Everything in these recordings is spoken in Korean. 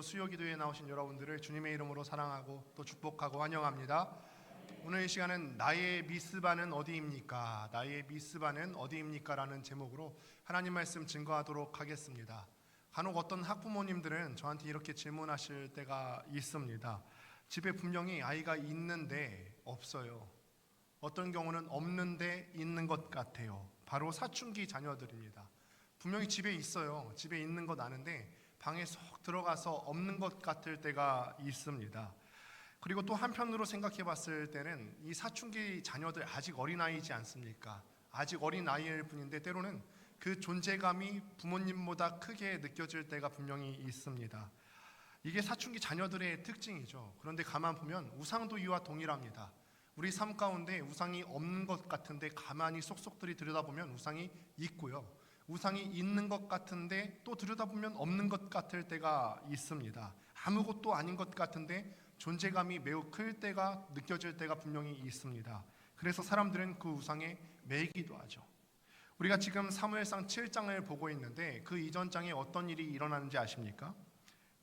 수요기도에 나오신 여러분들을 주님의 이름으로 사랑하고 또 축복하고 환영합니다. 오늘 이 시간은 나의 미스바는 어디입니까? 나의 미스바는 어디입니까? 라는 제목으로 하나님 말씀 증거하도록 하겠습니다. 간혹 어떤 학부모님들은 저한테 이렇게 질문하실 때가 있습니다. 집에 분명히 아이가 있는데 없어요. 어떤 경우는 없는데 있는 것 같아요. 바로 사춘기 자녀들입니다. 분명히 집에 있어요. 집에 있는 것 아는데 방에 쏙 들어가서 없는 것 같을 때가 있습니다. 그리고 또 한편으로 생각해 봤을 때는 이 사춘기 자녀들 아직 어린아이지 않습니까? 아직 어린아이일 뿐인데 때로는 그 존재감이 부모님보다 크게 느껴질 때가 분명히 있습니다. 이게 사춘기 자녀들의 특징이죠. 그런데 가만 보면 우상도 이와 동일합니다. 우리 삶 가운데 우상이 없는 것 같은데 가만히 쏙쏙들이 들여다보면 우상이 있고요. 우상이 있는 것 같은데 또 들여다보면 없는 것 같을 때가 있습니다. 아무것도 아닌 것 같은데 존재감이 매우 클 때가 느껴질 때가 분명히 있습니다. 그래서 사람들은 그 우상에 매이기도 하죠. 우리가 지금 사무엘상 7장을 보고 있는데 그 이전 장에 어떤 일이 일어나는지 아십니까?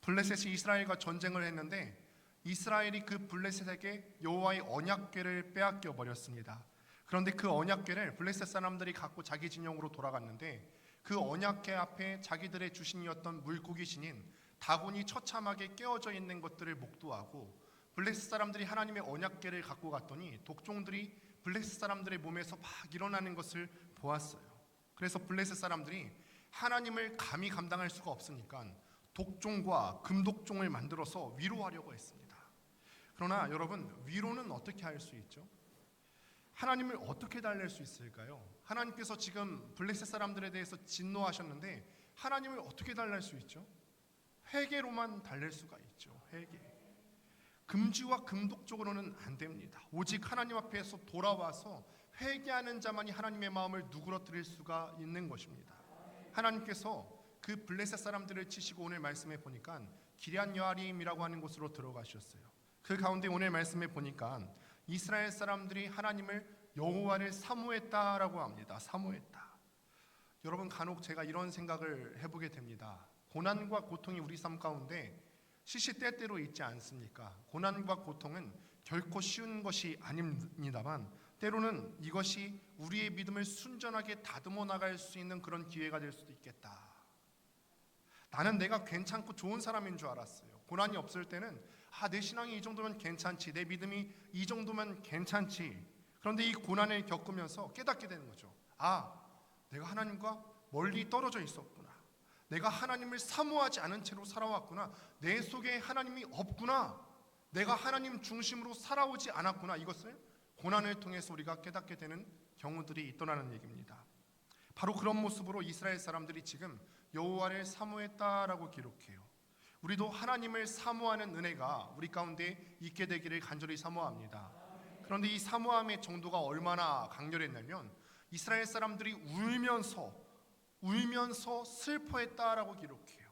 블레셋이 이스라엘과 전쟁을 했는데 이스라엘이 그 블레셋에게 여호와의 언약궤를 빼앗겨 버렸습니다. 그런데 그 언약궤를 블레셋 사람들이 갖고 자기 진영으로 돌아갔는데 그 언약궤 앞에 자기들의 주신이었던 물고기 신인 다곤이 처참하게 깨어져 있는 것들을 목도하고 블레셋 사람들이 하나님의 언약궤를 갖고 갔더니 독종들이 블레셋 사람들의 몸에서 막 일어나는 것을 보았어요. 그래서 블레셋 사람들이 하나님을 감히 감당할 수가 없으니까 독종과 금독종을 만들어서 위로하려고 했습니다. 그러나 여러분, 위로는 어떻게 할 수 있죠? 하나님을 어떻게 달랠 수 있을까요? 하나님께서 지금 블레셋 사람들에 대해서 진노하셨는데 하나님을 어떻게 달랠 수 있죠? 회개로만 달랠 수가 있죠. 회개. 금지와 금독적으로는 안 됩니다. 오직 하나님 앞에서 돌아와서 회개하는 자만이 하나님의 마음을 누그러뜨릴 수가 있는 것입니다. 하나님께서 그 블레셋 사람들을 치시고 오늘 말씀에 보니까 기럇 여아림이라고 하는 곳으로 들어가셨어요. 그 가운데 오늘 말씀에 보니까 이스라엘 사람들이 하나님을 여호와를 사모했다라고 합니다. 사모했다. 여러분, 간혹 제가 이런 생각을 해보게 됩니다. 고난과 고통이 우리 삶 가운데 시시때때로 있지 않습니까? 고난과 고통은 결코 쉬운 것이 아닙니다만 때로는 이것이 우리의 믿음을 순전하게 다듬어 나갈 수 있는 그런 기회가 될 수도 있겠다. 나는 내가 괜찮고 좋은 사람인 줄 알았어요. 고난이 없을 때는 내 신앙이 이 정도면 괜찮지, 내 믿음이 이 정도면 괜찮지. 그런데 이 고난을 겪으면서 깨닫게 되는 거죠. 내가 하나님과 멀리 떨어져 있었구나. 내가 하나님을 사모하지 않은 채로 살아왔구나. 내 속에 하나님이 없구나. 내가 하나님 중심으로 살아오지 않았구나. 이것을 고난을 통해서 우리가 깨닫게 되는 경우들이 있더라는 얘기입니다. 바로 그런 모습으로 이스라엘 사람들이 지금 여호와를 사모했다라고 기록해요. 우리도 하나님을 사모하는 은혜가 우리 가운데 있게 되기를 간절히 사모합니다. 그런데 이 사모함의 정도가 얼마나 강렬했냐면 이스라엘 사람들이 울면서 슬퍼했다라고 기록해요.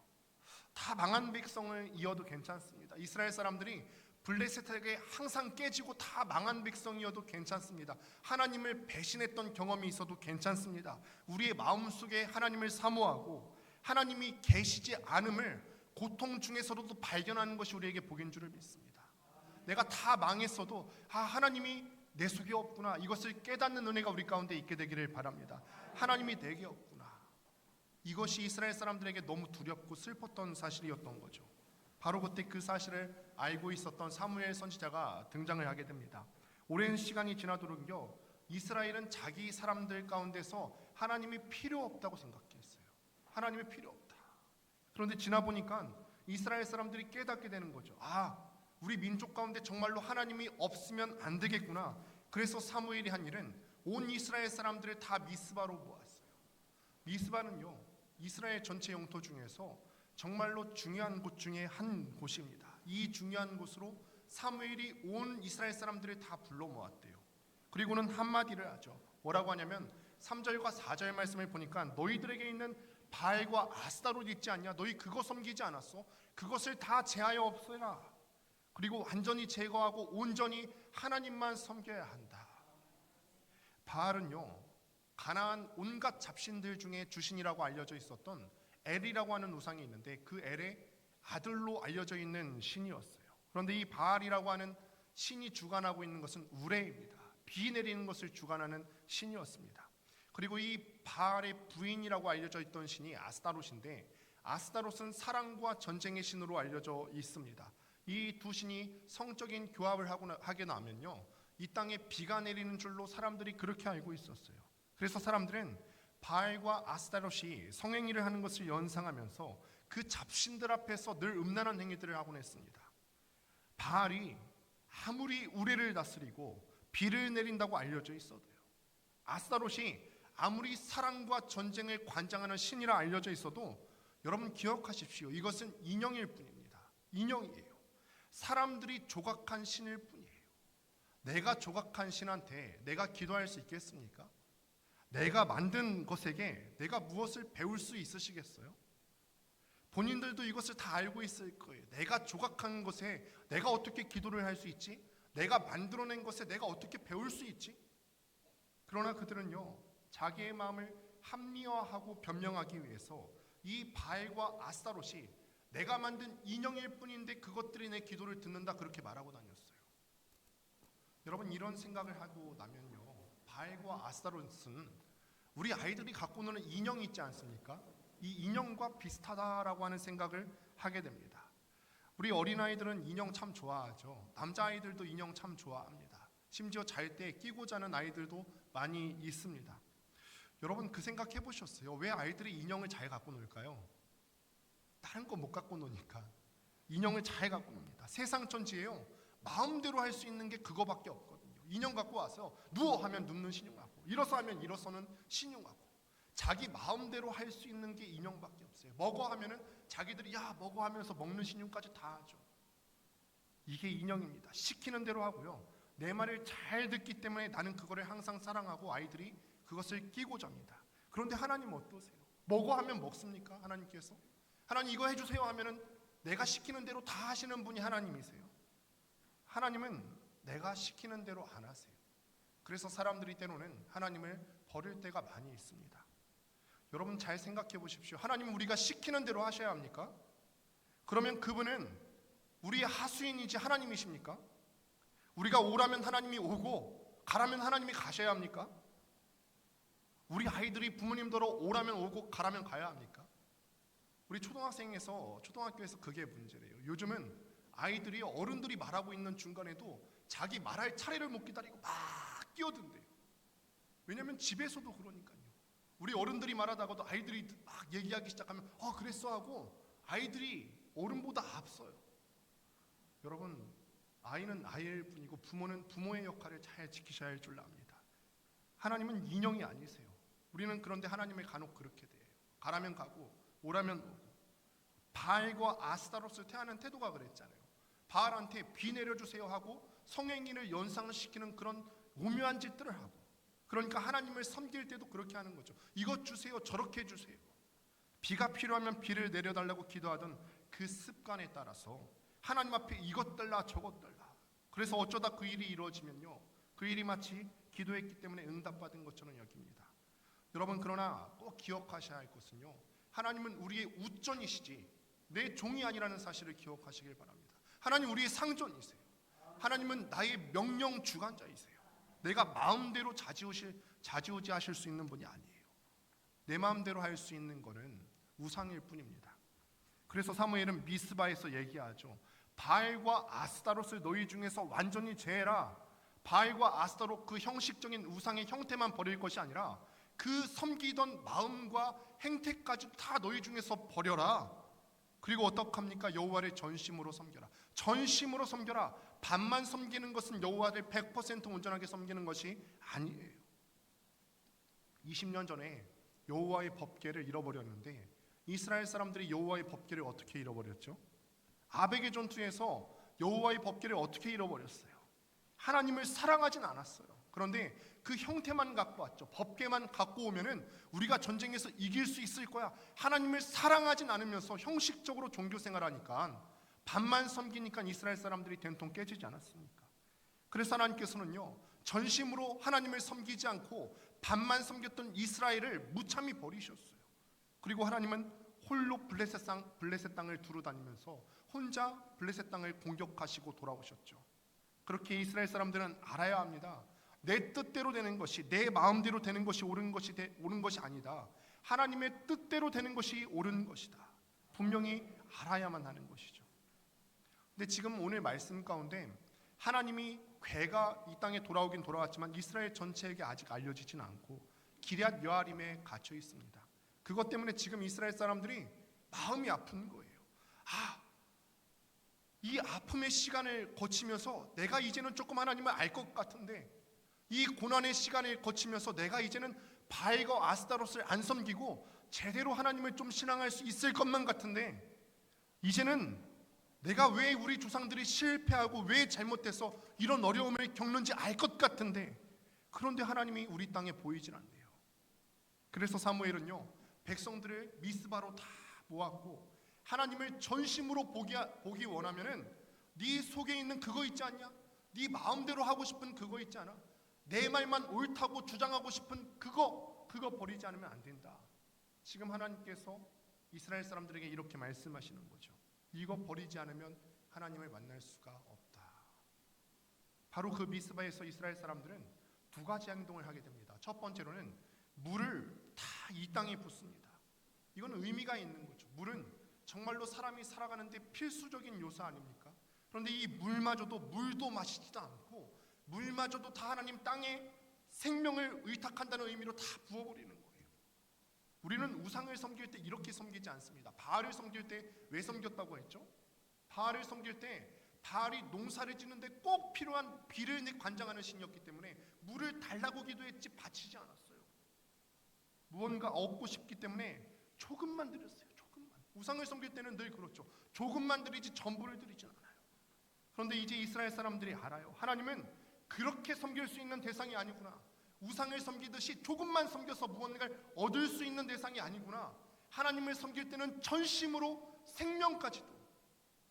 다 망한 백성을 이어도 괜찮습니다. 이스라엘 사람들이 블레셋에게 항상 깨지고 다 망한 백성이어도 괜찮습니다. 하나님을 배신했던 경험이 있어도 괜찮습니다. 우리의 마음속에 하나님을 사모하고 하나님이 계시지 않음을 고통 중에서도 발견하는 것이 우리에게 복인 줄을 믿습니다. 내가 다 망했어도 하나님이 내 속에 없구나. 이것을 깨닫는 은혜가 우리 가운데 있게 되기를 바랍니다. 하나님이 내게 없구나. 이것이 이스라엘 사람들에게 너무 두렵고 슬펐던 사실이었던 거죠. 바로 그때 그 사실을 알고 있었던 사무엘 선지자가 등장을 하게 됩니다. 오랜 시간이 지나도록요, 이스라엘은 자기 사람들 가운데서 하나님이 필요 없다고 생각했어요. 하나님이 필요 없다. 그런데 지나보니까 이스라엘 사람들이 깨닫게 되는 거죠. 우리 민족 가운데 정말로 하나님이 없으면 안 되겠구나. 그래서 사무엘이 한 일은 온 이스라엘 사람들을 다 미스바로 모았어요. 미스바는요, 이스라엘 전체 영토 중에서 정말로 중요한 곳 중에 한 곳입니다. 이 중요한 곳으로 사무엘이 온 이스라엘 사람들을 다 불러 모았대요. 그리고는 한마디를 하죠. 뭐라고 하냐면 3절과 4절 말씀을 보니까 너희들에게 있는 바알과 아스타롯 있지 않냐? 너희 그거 섬기지 않았어? 그것을 다 제하여 없애라. 그리고 완전히 제거하고 온전히 하나님만 섬겨야 한다. 바알은요, 가나안 온갖 잡신들 중에 주신이라고 알려져 있었던 엘이라고 하는 우상이 있는데 그 엘에 아들로 알려져 있는 신이었어요. 그런데 이 바알이라고 하는 신이 주관하고 있는 것은 우레입니다. 비 내리는 것을 주관하는 신이었습니다. 그리고 이 바알의 부인이라고 알려져 있던 신이 아스타롯인데, 아스타롯은 사랑과 전쟁의 신으로 알려져 있습니다. 이 두 신이 성적인 교합을 하게 나면요, 이 땅에 비가 내리는 줄로 사람들이 그렇게 알고 있었어요. 그래서 사람들은 바알과 아스타롯이 성행위를 하는 것을 연상하면서 그 잡신들 앞에서 늘 음란한 행위들을 하곤 했습니다. 바알이 아무리 우레를 다스리고 비를 내린다고 알려져 있어도요, 아스타롯이 아무리 사랑과 전쟁을 관장하는 신이라 알려져 있어도 여러분 기억하십시오. 이것은 인형일 뿐입니다. 인형이에요. 사람들이 조각한 신일 뿐이에요. 내가 조각한 신한테 내가 기도할 수 있겠습니까? 내가 만든 것에게 내가 무엇을 배울 수 있으시겠어요? 본인들도 이것을 다 알고 있을 거예요. 내가 조각한 것에 내가 어떻게 기도를 할 수 있지? 내가 만들어낸 것에 내가 어떻게 배울 수 있지? 그러나 그들은요, 자기의 마음을 합리화하고 변명하기 위해서 이 바알과 아스타롯이 내가 만든 인형일 뿐인데 그것들이 내 기도를 듣는다, 그렇게 말하고 다녔어요. 여러분, 이런 생각을 하고 나면요, 바알과 아스타롯은 우리 아이들이 갖고 노는 인형이 있지 않습니까? 이 인형과 비슷하다라고 하는 생각을 하게 됩니다. 우리 어린아이들은 인형 참 좋아하죠. 남자아이들도 인형 참 좋아합니다. 심지어 잘 때 끼고 자는 아이들도 많이 있습니다. 여러분, 그 생각 해보셨어요? 왜 아이들이 인형을 잘 갖고 놀까요? 다른 거 못 갖고 노니까 인형을 잘 갖고 놉니다. 세상 천지에요, 마음대로 할 수 있는 게 그거밖에 없거든요. 인형 갖고 와서 누워 하면 눕는 신용하고, 일어서 하면 일어서는 신용하고, 자기 마음대로 할 수 있는 게 인형밖에 없어요. 먹어 하면은 자기들이 야 먹어 하면서 먹는 신용까지 다 하죠. 이게 인형입니다. 시키는 대로 하고요, 내 말을 잘 듣기 때문에 나는 그거를 항상 사랑하고 아이들이 그것을 끼고 잡니다. 그런데 하나님 어떠세요? 먹어 하면 먹습니까? 하나님께서 하나님 이거 해주세요 하면은 내가 시키는 대로 다 하시는 분이 하나님이세요. 하나님은 내가 시키는 대로 안 하세요. 그래서 사람들이 때로는 하나님을 버릴 때가 많이 있습니다. 여러분, 잘 생각해 보십시오. 하나님은 우리가 시키는 대로 하셔야 합니까? 그러면 그분은 우리의 하수인이지 하나님이십니까? 우리가 오라면 하나님이 오고 가라면 하나님이 가셔야 합니까? 우리 아이들이 부모님더러 오라면 오고 가라면 가야 합니까? 우리 초등학교에서 그게 문제래요. 요즘은 아이들이 어른들이 말하고 있는 중간에도 자기 말할 차례를 못 기다리고 막 끼어든대요. 왜냐하면 집에서도 그러니까요. 우리 어른들이 말하다가도 아이들이 막 얘기하기 시작하면 그랬어 하고 아이들이 어른보다 앞서요. 여러분, 아이는 아이일 뿐이고 부모는 부모의 역할을 잘 지키셔야 할 줄 압니다. 하나님은 인형이 아니세요. 우리는 그런데 하나님을 간혹 그렇게 대해요. 가라면 가고 오라면 오고. 바알과 아스타롯을 태하는 태도가 그랬잖아요. 바알한테 비 내려주세요 하고 성행위를 연상시키는 그런 오묘한 짓들을 하고, 그러니까 하나님을 섬길 때도 그렇게 하는 거죠. 이것 주세요, 저렇게 주세요. 비가 필요하면 비를 내려달라고 기도하던 그 습관에 따라서 하나님 앞에 이것 달라 저것 달라. 그래서 어쩌다 그 일이 이루어지면요, 그 일이 마치 기도했기 때문에 응답받은 것처럼 여깁니다. 여러분, 그러나 꼭 기억하셔야 할 것은요, 하나님은 우리의 우전이시지 내 종이 아니라는 사실을 기억하시길 바랍니다. 하나님 우리의 상전이세요. 하나님은 나의 명령 주관자이세요. 내가 마음대로 좌지우지 하실 수 있는 분이 아니에요. 내 마음대로 할 수 있는 것은 우상일 뿐입니다. 그래서 사무엘은 미스바에서 얘기하죠. 바알과 아스타롯을 너희 중에서 완전히 제해라. 바알과 아스타롯 그 형식적인 우상의 형태만 버릴 것이 아니라 그 섬기던 마음과 행태까지 다 너희 중에서 버려라. 그리고 어떡합니까? 여호와를 전심으로 섬겨라. 전심으로 섬겨라. 반만 섬기는 것은 여호와를 100% 온전하게 섬기는 것이 아니에요. 20년 전에 여호와의 법궤를 잃어버렸는데 이스라엘 사람들이 여호와의 법궤를 어떻게 잃어버렸죠? 아벡의 전투에서 여호와의 법궤를 어떻게 잃어버렸어요? 하나님을 사랑하진 않았어요. 그런데 그 형태만 갖고 왔죠. 법궤만 갖고 오면은 우리가 전쟁에서 이길 수 있을 거야. 하나님을 사랑하진 않으면서 형식적으로 종교 생활하니까 반만 섬기니까 이스라엘 사람들이 된통 깨지지 않았습니까? 그래서 하나님께서는요, 전심으로 하나님을 섬기지 않고 반만 섬겼던 이스라엘을 무참히 버리셨어요. 그리고 하나님은 홀로 블레셋 땅을 두루 다니면서 혼자 블레셋 땅을 공격하시고 돌아오셨죠. 그렇게 이스라엘 사람들은 알아야 합니다. 내 뜻대로 되는 것이, 내 마음대로 되는 것이 옳은 것이 아니다. 하나님의 뜻대로 되는 것이 옳은 것이다. 분명히 알아야만 하는 것이죠. 근데 지금 오늘 말씀 가운데 하나님이 괴가 이 땅에 돌아오긴 돌아왔지만 이스라엘 전체에게 아직 알려지진 않고 기럇 여아림에 갇혀 있습니다. 그것 때문에 지금 이스라엘 사람들이 마음이 아픈 거예요. 이 아픔의 시간을 거치면서 내가 이제는 조금 하나님을 알 것 같은데, 이 고난의 시간을 거치면서 내가 이제는 바알과 아스타롯을 안 섬기고 제대로 하나님을 좀 신앙할 수 있을 것만 같은데, 이제는 내가 왜 우리 조상들이 실패하고 왜 잘못해서 이런 어려움을 겪는지 알 것 같은데, 그런데 하나님이 우리 땅에 보이질 않네요. 그래서 사무엘은요, 백성들을 미스바로 다 모았고 하나님을 전심으로 보기 원하면은 네 속에 있는 그거 있지 않냐? 네 마음대로 하고 싶은 그거 있지 않아? 내 말만 옳다고 주장하고 싶은 그거 버리지 않으면 안 된다. 지금 하나님께서 이스라엘 사람들에게 이렇게 말씀하시는 거죠. 이거 버리지 않으면 하나님을 만날 수가 없다. 바로 그 미스바에서 이스라엘 사람들은 두 가지 행동을 하게 됩니다. 첫 번째로는 물을 다 이 땅에 붓습니다. 이건 의미가 있는 거죠. 물은 정말로 사람이 살아가는데 필수적인 요소 아닙니까? 그런데 이 물도 마시지도 않고 물마저도 다 하나님 땅에 생명을 의탁한다는 의미로 다 부어버리는 거예요. 우리는 우상을 섬길 때 이렇게 섬기지 않습니다. 바알을 섬길 때 왜 섬겼다고 했죠? 바알을 섬길 때 바알이 농사를 짓는데 꼭 필요한 비를 관장하는 신이었기 때문에 물을 달라고 기도했지 바치지 않았어요. 무언가 얻고 싶기 때문에 조금만 드렸어요. 조금만. 우상을 섬길 때는 늘 그렇죠. 조금만 드리지 전부를 드리지 않아요. 그런데 이제 이스라엘 사람들이 알아요. 하나님은 그렇게 섬길 수 있는 대상이 아니구나. 우상을 섬기듯이 조금만 섬겨서 무언가를 얻을 수 있는 대상이 아니구나. 하나님을 섬길 때는 전심으로 생명까지도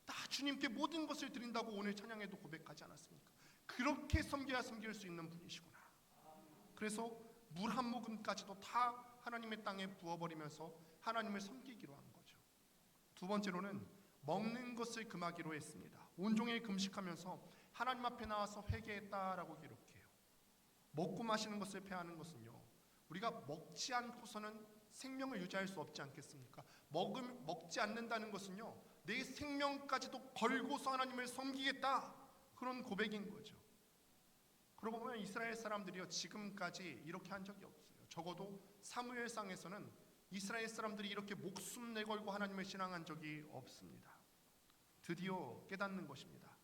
다 주님께 모든 것을 드린다고 오늘 찬양에도 고백하지 않았습니까? 그렇게 섬겨야 섬길 수 있는 분이시구나. 그래서 물 한 모금까지도 다 하나님의 땅에 부어버리면서 하나님을 섬기기로 한 거죠. 두 번째로는 먹는 것을 금하기로 했습니다. 온종일 금식하면서 하나님 앞에 나와서 회개했다라고 기록해요. 먹고 마시는 것을 폐하는 것은요, 우리가 먹지 않고서는 생명을 유지할 수 없지 않겠습니까? 먹지 않는다는 것은요, 내 생명까지도 걸고서 하나님을 섬기겠다, 그런 고백인 거죠. 그러고 보면 이스라엘 사람들이요, 지금까지 이렇게 한 적이 없어요. 적어도 사무엘상에서는 이스라엘 사람들이 이렇게 목숨 내걸고 하나님을 신앙한 적이 없습니다. 드디어 깨닫는 것입니다.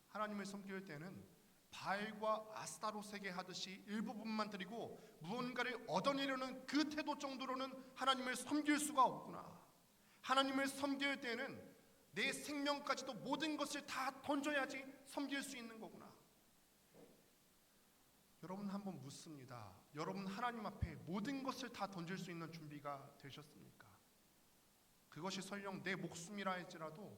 하나님을 섬길 때는 바알과 아스타롯에게 하듯이 일부분만 드리고 무언가를 얻어내려는 그 태도 정도로는 하나님을 섬길 수가 없구나. 하나님을 섬길 때는 내 생명까지도 모든 것을 다 던져야지 섬길 수 있는 거구나. 여러분 한번 묻습니다. 여러분 하나님 앞에 모든 것을 다 던질 수 있는 준비가 되셨습니까? 그것이 설령 내 목숨이라 할지라도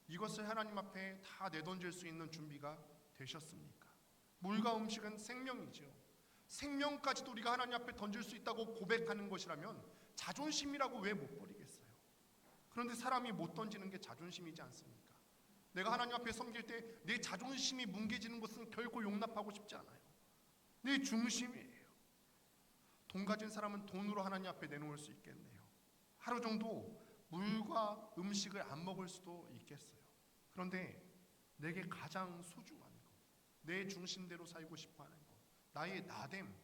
이것을 하나님 앞에 다 내던질 수 있는 준비가 되셨습니까? 물과 음식은 생명이죠. 생명까지도 우리가 하나님 앞에 던질 수 있다고 고백하는 것이라면 자존심이라고 왜 못 버리겠어요? 그런데 사람이 못 던지는 게 자존심이지 않습니까? 내가 하나님 앞에 섬길 때 내 자존심이 뭉개지는 것은 결코 용납하고 싶지 않아요. 내 중심이에요. 돈 가진 사람은 돈으로 하나님 앞에 내놓을 수 있겠네요. 하루 정도 물과 음식을 안 먹을 수도 있겠어요. 그런데 내게 가장 소중한 것, 내 중심대로 살고 싶어하는 것, 나의 나됨,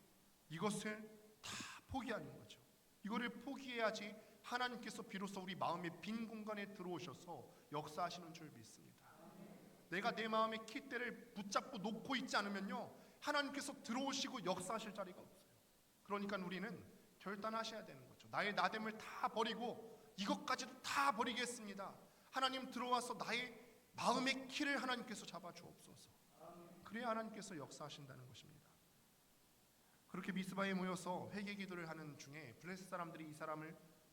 이것을 다 포기하는 거죠. 이거를 포기해야지 하나님께서 비로소 우리 마음의 빈 공간에 들어오셔서 역사하시는 줄 믿습니다. 내가 내 마음의 깃대를 붙잡고 놓고 있지 않으면요, 하나님께서 들어오시고 역사하실 자리가 없어요. 그러니까 우리는 결단하셔야 되는 거죠. 나의 나됨을 다 버리고 이것까지도 다 버리겠습니다. 하나님 들어와서 나의 마음의 키를 하나님께서 잡아주옵소서. 그래야 하나님께서 역사하신다는 것입니다. 그렇게 미스바에 모여서 회개 기도를 하는 중에 블레셋 사람들이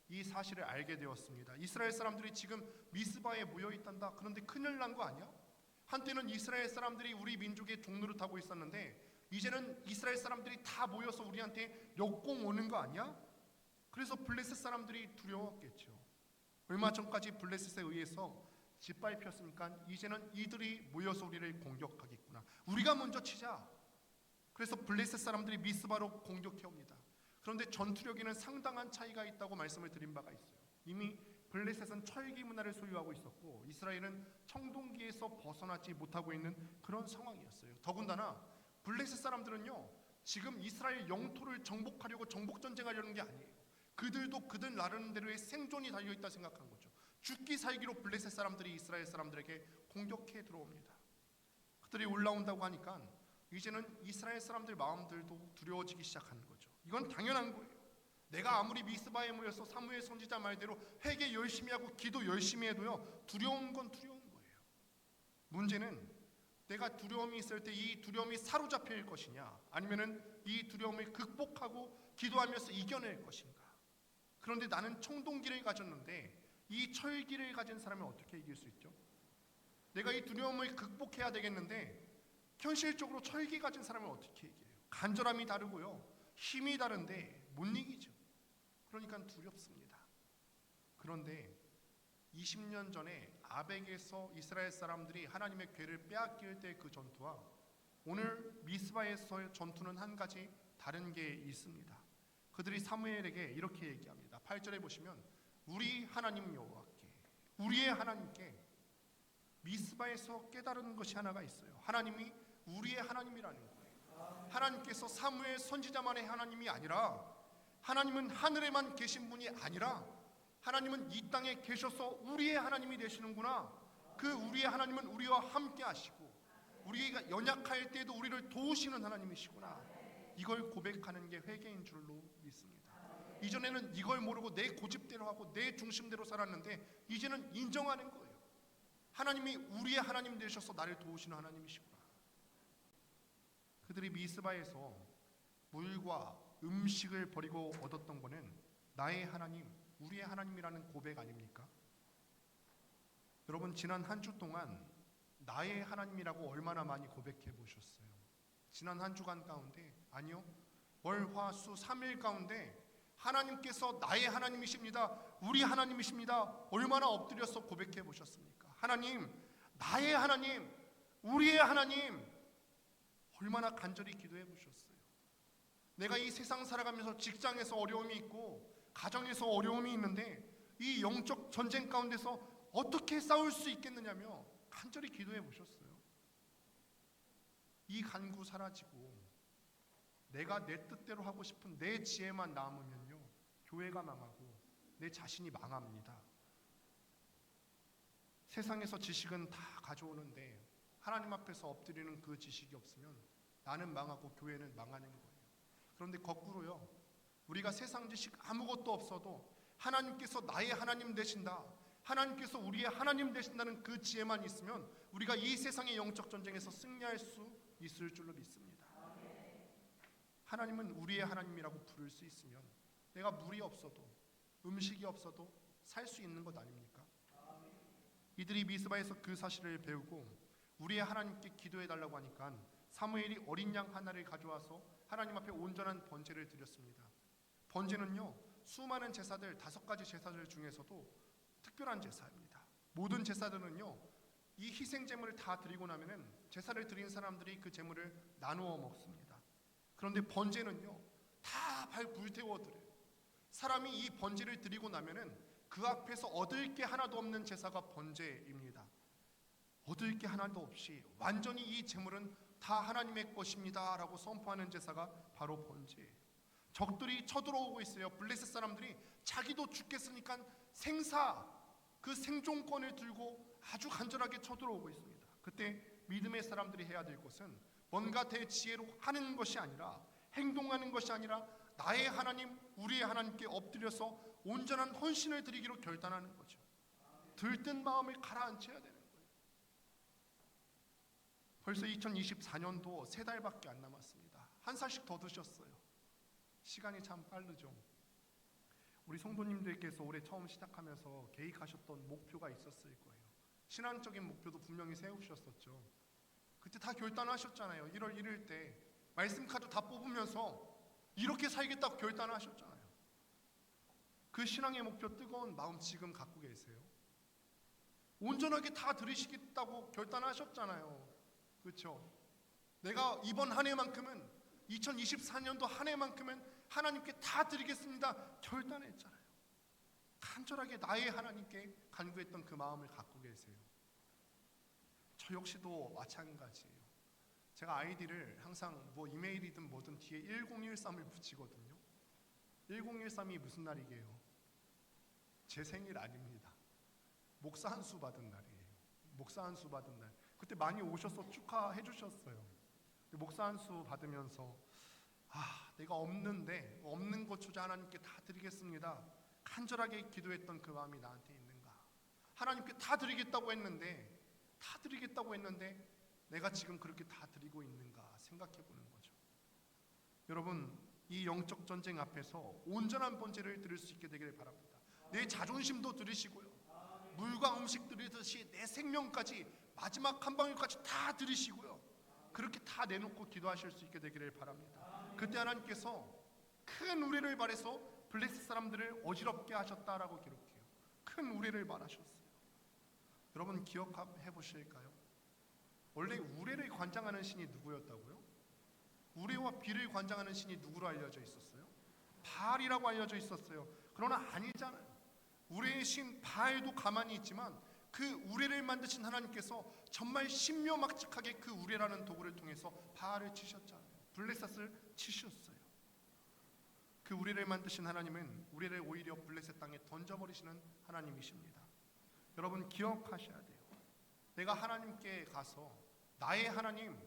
이 사실을 알게 되었습니다. 이스라엘 사람들이 지금 미스바에 모여 있단다. 그런데 큰일 난 거 아니야? 한때는 이스라엘 사람들이 우리 민족의 종노릇하고 있었는데 이제는 이스라엘 사람들이 다 모여서 우리한테 역공 오는 거 아니야? 그래서 블레셋 사람들이 두려웠겠죠. 얼마 전까지 블레셋에 의해서 짓밟혔으니까 이제는 이들이 모여서 우리를 공격하겠구나. 우리가 먼저 치자. 그래서 블레셋 사람들이 미스바로 공격해 옵니다. 그런데 전투력에는 상당한 차이가 있다고 말씀을 드린 바가 있어요. 이미 블레셋은 철기 문화를 소유하고 있었고 이스라엘은 청동기에서 벗어나지 못하고 있는 그런 상황이었어요. 더군다나 블레셋 사람들은요, 지금 이스라엘 영토를 정복하려고 정복 전쟁하려는 게 아니에요. 그들도 그들 나름대로의 생존이 달려있다 생각한 거죠. 죽기 살기로 블레셋 사람들이 이스라엘 사람들에게 공격해 들어옵니다. 그들이 올라온다고 하니까 이제는 이스라엘 사람들 마음들도 두려워지기 시작하는 거죠. 이건 당연한 거예요. 내가 아무리 미스바에 모여서 사무엘 선지자 말대로 회개 열심히 하고 기도 열심히 해도요, 두려운 건 두려운 거예요. 문제는 내가 두려움이 있을 때 이 두려움이 사로잡힐 것이냐, 아니면은 이 두려움을 극복하고 기도하면서 이겨낼 것인가. 그런데 나는 청동기를 가졌는데 이 철기를 가진 사람은 어떻게 이길 수 있죠? 내가 이 두려움을 극복해야 되겠는데 현실적으로 철기 가진 사람은 어떻게 이겨요? 간절함이 다르고요, 힘이 다른데 못 이기죠. 그러니까 두렵습니다. 그런데 20년 전에 아벡에서 이스라엘 사람들이 하나님의 궤를 빼앗길 때 그 전투와 오늘 미스바에서의 전투는 한 가지 다른 게 있습니다. 그들이 사무엘에게 이렇게 얘기합니다. 8절에 보시면 우리 하나님 여호와께, 우리의 하나님께 미스바에서 깨달은 것이 하나가 있어요. 하나님이 우리의 하나님이라는 거예요. 하나님께서 사무엘 선지자만의 하나님이 아니라 하나님은 하늘에만 계신 분이 아니라 하나님은 이 땅에 계셔서 우리의 하나님이 되시는구나. 그 우리의 하나님은 우리와 함께 하시고 우리가 연약할 때에도 우리를 도우시는 하나님이시구나. 이걸 고백하는 게 회개인 줄로 믿습니다. 이전에는 이걸 모르고 내 고집대로 하고 내 중심대로 살았는데 이제는 인정하는 거예요. 하나님이 우리의 하나님 되셔서 나를 도우시는 하나님이시구나. 그들이 미스바에서 물과 음식을 버리고 얻었던 것은 나의 하나님, 우리의 하나님이라는 고백 아닙니까? 여러분, 지난 한 주 동안 나의 하나님이라고 얼마나 많이 고백해 보셨어요? 지난 한 주간 가운데, 아니요, 월, 화, 수 3일 가운데 하나님께서 나의 하나님이십니다, 우리 하나님이십니다, 얼마나 엎드려서 고백해 보셨습니까? 하나님, 나의 하나님, 우리의 하나님, 얼마나 간절히 기도해 보셨어요? 내가 이 세상 살아가면서 직장에서 어려움이 있고 가정에서 어려움이 있는데 이 영적 전쟁 가운데서 어떻게 싸울 수 있겠느냐며 간절히 기도해 보셨어요? 이 간구 사라지고 내가 내 뜻대로 하고 싶은 내 지혜만 남으면요, 교회가 망하고 내 자신이 망합니다. 세상에서 지식은 다 가져오는데 하나님 앞에서 엎드리는 그 지식이 없으면 나는 망하고 교회는 망하는 거예요. 그런데 거꾸로요, 우리가 세상 지식 아무것도 없어도 하나님께서 나의 하나님 되신다, 하나님께서 우리의 하나님 되신다는 그 지혜만 있으면 우리가 이 세상의 영적 전쟁에서 승리할 수 있을 줄로 믿습니다. 하나님은 우리의 하나님이라고 부를 수 있으면 내가 물이 없어도 음식이 없어도 살 수 있는 것 아닙니까? 이들이 미스바에서 그 사실을 배우고 우리의 하나님께 기도해 달라고 하니까 사무엘이 어린 양 하나를 가져와서 하나님 앞에 온전한 번제를 드렸습니다. 번제는요, 수많은 제사들 5가지 제사들 중에서도 특별한 제사입니다. 모든 제사들은요, 이 희생 제물을 다 드리고 나면은 제사를 드린 사람들이 그 제물을 나누어 먹습니다. 그런데 번제는요, 다 불태워 드려요. 사람이 이 번제를 드리고 나면은 그 앞에서 얻을 게 하나도 없는 제사가 번제입니다. 얻을 게 하나도 없이 완전히 이 제물은 다 하나님의 것입니다 라고 선포하는 제사가 바로 번제예요. 적들이 쳐들어오고 있어요. 블레셋 사람들이 자기도 죽겠으니까 그 생존권을 들고 아주 간절하게 쳐들어오고 있습니다. 그때 믿음의 사람들이 해야 될 것은 뭔가 대지혜로 하는 것이 아니라, 행동하는 것이 아니라 나의 하나님, 우리의 하나님께 엎드려서 온전한 헌신을 드리기로 결단하는 거죠. 들뜬 마음을 가라앉혀야 되는 거예요. 벌써 2024년도 3달밖에 안 남았습니다. 한 살씩 더 드셨어요. 시간이 참 빠르죠. 우리 성도님들께서 올해 처음 시작하면서 계획하셨던 목표가 있었을 거예요. 신앙적인 목표도 분명히 세우셨었죠. 그때 다 결단하셨잖아요. 1월 1일 때 말씀 카드 다 뽑으면서 이렇게 살겠다고 결단하셨잖아요. 그 신앙의 목표 뜨거운 마음 지금 갖고 계세요? 온전하게 다 드리시겠다고 결단하셨잖아요. 그렇죠? 내가 이번 한 해만큼은 2024년도 한 해만큼은 하나님께 다 드리겠습니다 결단했잖아요. 간절하게 나의 하나님께 간구했던 그 마음을 갖고 계세요. 저 역시도 마찬가지예요. 제가 아이디를 항상 뭐 이메일이든 뭐든 뒤에 1013을 붙이거든요. 1013이 무슨 날이게요? 제 생일 아닙니다. 목사 한 수 받은 날이에요. 목사 한 수 받은 날. 그때 많이 오셔서 축하해 주셨어요. 목사 한 수 받으면서 내가 없는데 없는 것조차 하나님께 다 드리겠습니다. 간절하게 기도했던 그 마음이 나한테 있는가? 하나님께 다 드리겠다고 했는데 내가 지금 그렇게 다 드리고 있는가 생각해 보는 거죠. 여러분, 이 영적 전쟁 앞에서 온전한 번제를 드릴 수 있게 되기를 바랍니다. 내 자존심도 드리시고요, 물과 음식 드리듯이 내 생명까지 마지막 한 방울까지 다 드리시고요, 그렇게 다 내놓고 기도하실 수 있게 되기를 바랍니다. 그때 하나님께서 큰 우레를 발해서 블레셋 사람들을 어지럽게 하셨다라고 기록해요. 큰 우레를 발하셨어요. 여러분 기억해 보실까요? 원래 우레를 관장하는 신이 누구였다고요? 우레와 비를 관장하는 신이 누구로 알려져 있었어요? 바알이라고 알려져 있었어요. 그러나 아니잖아요. 우레의 신 바알도 가만히 있지만 그 우레를 만드신 하나님께서 정말 신묘막측하게 그 우레라는 도구를 통해서 바알을 치셨잖아요. 블레셋을 치셨어요. 그 우레를 만드신 하나님은 우레를 오히려 블레셋 땅에 던져버리시는 하나님이십니다. 여러분 기억하셔야 돼요. 내가 하나님께 가서 나의 하나님,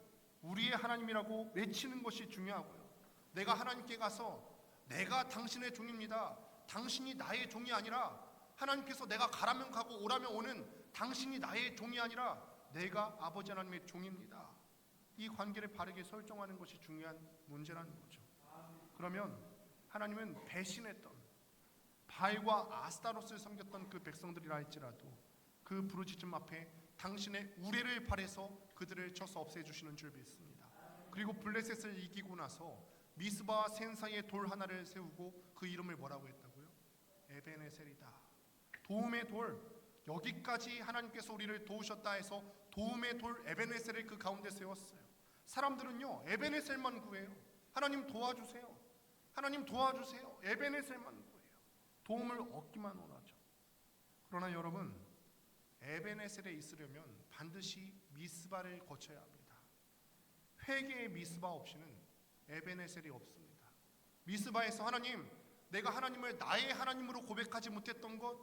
우리의 하나님이라고 외치는 것이 중요하고요, 내가 하나님께 가서 내가 당신의 종입니다, 당신이 나의 종이 아니라, 하나님께서 내가 가라면 가고 오라면 오는 당신이 나의 종이 아니라 내가 아버지 하나님의 종입니다, 이 관계를 바르게 설정하는 것이 중요한 문제라는 거죠. 그러면 하나님은 배신했던 바알과 아스타롯을 섬겼던 그 백성들이라 할지라도 그 부르짖음 앞에 당신의 우레를 발해서 그들을 쳐서 없애주시는 줄 믿습니다. 그리고 블레셋을 이기고 나서 미스바와 센 사이에 돌 하나를 세우고 그 이름을 뭐라고 했다고요? 에베네셀이다. 도움의 돌. 여기까지 하나님께서 우리를 도우셨다 해서 도움의 돌 에베네셀을 그 가운데 세웠어요. 사람들은요 에베네셀만 구해요. 하나님 도와주세요, 하나님 도와주세요, 에베네셀만 구해요. 도움을 얻기만 원하죠. 그러나 여러분, 에베네셀에 있으려면 반드시 미스바를 거쳐야 합니다. 회개의 미스바 없이는 에베네셀이 없습니다. 미스바에서 하나님, 내가 하나님을 나의 하나님으로 고백하지 못했던 것,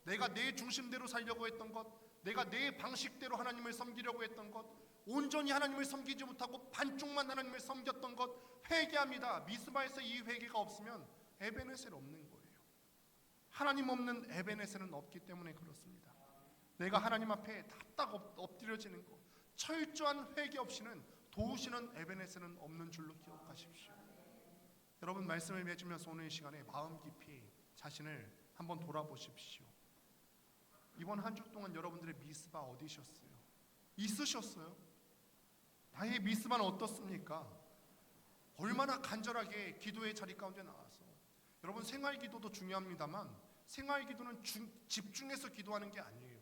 내가 내 중심대로 살려고 했던 것, 내가 내 방식대로 하나님을 섬기려고 했던 것, 온전히 하나님을 섬기지 못하고 반쪽만 하나님을 섬겼던 것 회개합니다. 미스바에서 이 회개가 없으면 에베네셀 없는 거예요. 하나님 없는 에베네셀은 없기 때문에 그렇습니다. 내가 하나님 앞에 답답 엎드려지는 것, 철저한 회개 없이는 도우시는 에베네셀은 없는 줄로 기억하십시오. 여러분 말씀을 맺으면서 오늘 이 시간에 마음 깊이 자신을 한번 돌아보십시오. 이번 한 주 동안 여러분들의 미스바 어디셨어요? 있으셨어요? 나의 미스바는 어떻습니까? 얼마나 간절하게 기도의 자리 가운데 나와서, 여러분 생활 기도도 중요합니다만 생활 기도는 집중해서 기도하는 게 아니에요.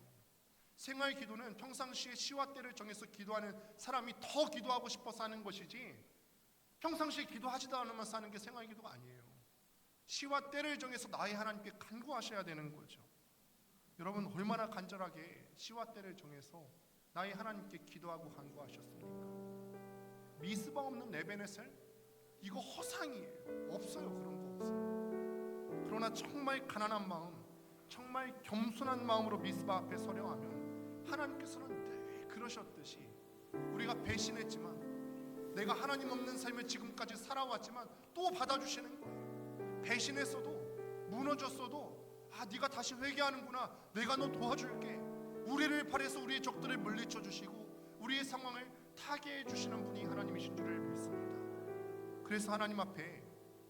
생활 기도는 평상시에 시와 때를 정해서 기도하는 사람이 더 기도하고 싶어서 하는 것이지, 평상시에 기도하지도 않으면서 하는 게 생활 기도가 아니에요. 시와 때를 정해서 나의 하나님께 간구하셔야 되는 거죠. 여러분 얼마나 간절하게 시와 때를 정해서 나의 하나님께 기도하고 간구하셨습니까? 미스바 없는 에베네셀? 이거 허상이에요. 없어요. 그런 거 없어요. 그러나 정말 가난한 마음, 정말 겸손한 마음으로 미스바 앞에 서려 하면 하나님께서는 늘 그러셨듯이, 우리가 배신했지만, 내가 하나님 없는 삶을 지금까지 살아왔지만 또 받아주시는 거예요. 배신했어도, 무너졌어도, 네가 다시 회개하는구나, 내가 너 도와줄게, 우리를 팔아서 우리의 적들을 물리쳐 주시고 우리의 상황을 타게 해주시는 분이 하나님이신 줄을 믿습니다. 그래서 하나님 앞에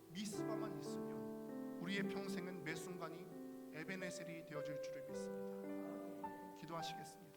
미스바만 있으면 우리의 평생은 매 순간이 에베네셀이 되어질 줄을 믿습니다. 기도하시겠습니다.